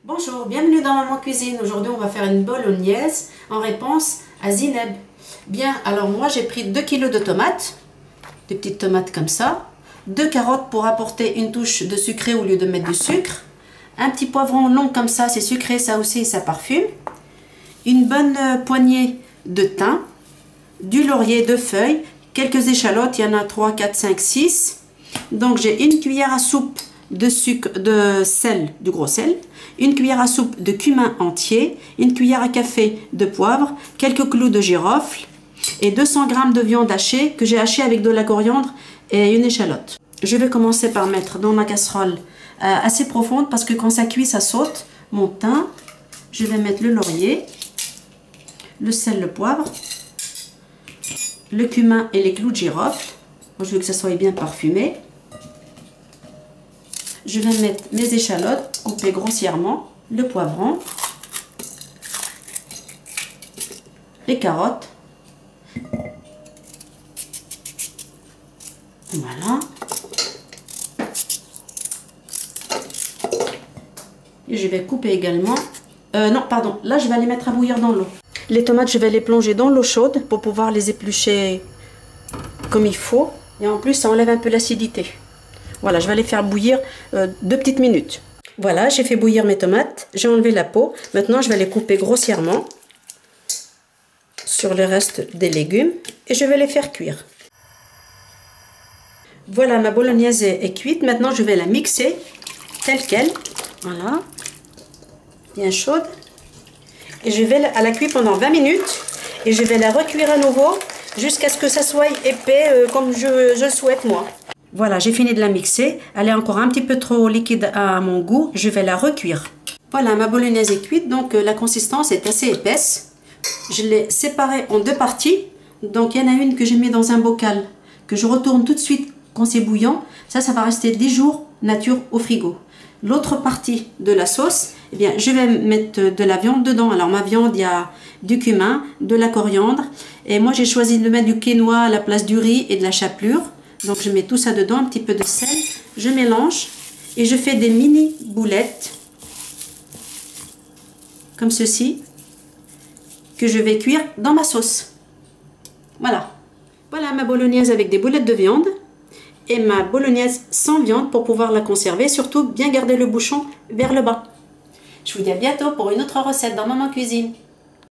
Bonjour, bienvenue dans Maman Cuisine. Aujourd'hui, on va faire une bolognaise en réponse à Zineb. Bien, alors moi j'ai pris 2 kg de tomates, des petites tomates comme ça, 2 carottes pour apporter une touche de sucré au lieu de mettre du sucre, un petit poivron long comme ça, c'est sucré, ça aussi, ça parfume, une bonne poignée de thym, du laurier, 2 feuilles, quelques échalotes, il y en a 3, 4, 5, 6. Donc j'ai une cuillère à soupe de sucre, de sel, du gros sel, une cuillère à soupe de cumin entier, une cuillère à café de poivre, quelques clous de girofle et 200 g de viande hachée que j'ai hachée avec de la coriandre et une échalote. Je vais commencer par mettre dans ma casserole assez profonde parce que quand ça cuit, ça saute. Mon thym, je vais mettre le laurier, le sel, le poivre, le cumin et les clous de girofle. Moi, je veux que ça soit bien parfumé. Je vais mettre mes échalotes coupées grossièrement, le poivron, les carottes. Voilà. Et je vais couper également. Non, pardon. Là, je vais les mettre à bouillir dans l'eau. Les tomates, je vais les plonger dans l'eau chaude pour pouvoir les éplucher comme il faut. Et en plus, ça enlève un peu l'acidité. Voilà, je vais les faire bouillir 2 petites minutes. Voilà, j'ai fait bouillir mes tomates. J'ai enlevé la peau. Maintenant, je vais les couper grossièrement sur le reste des légumes. Et je vais les faire cuire. Voilà, ma bolognaise est cuite. Maintenant, je vais la mixer telle qu'elle. Voilà. Bien chaude. Et je vais la cuire pendant 20 minutes. Et je vais la recuire à nouveau jusqu'à ce que ça soit épais comme je le souhaite moi. Voilà, j'ai fini de la mixer. Elle est encore un petit peu trop liquide à mon goût. Je vais la recuire. Voilà, ma bolognaise est cuite, donc la consistance est assez épaisse. Je l'ai séparée en 2 parties. Donc il y en a une que j'ai mis dans un bocal, que je retourne tout de suite quand c'est bouillant. Ça va rester 10 jours nature au frigo. L'autre partie de la sauce, eh bien, je vais mettre de la viande dedans. Alors ma viande, il y a du cumin, de la coriandre. Et moi, j'ai choisi de mettre du quinoa à la place du riz et de la chapelure. Donc je mets tout ça dedans, un petit peu de sel, je mélange et je fais des mini boulettes comme ceci que je vais cuire dans ma sauce. Voilà. Voilà ma bolognaise avec des boulettes de viande et ma bolognaise sans viande pour pouvoir la conserver, surtout bien garder le bouchon vers le bas. Je vous dis à bientôt pour une autre recette dans Maman Cuisine.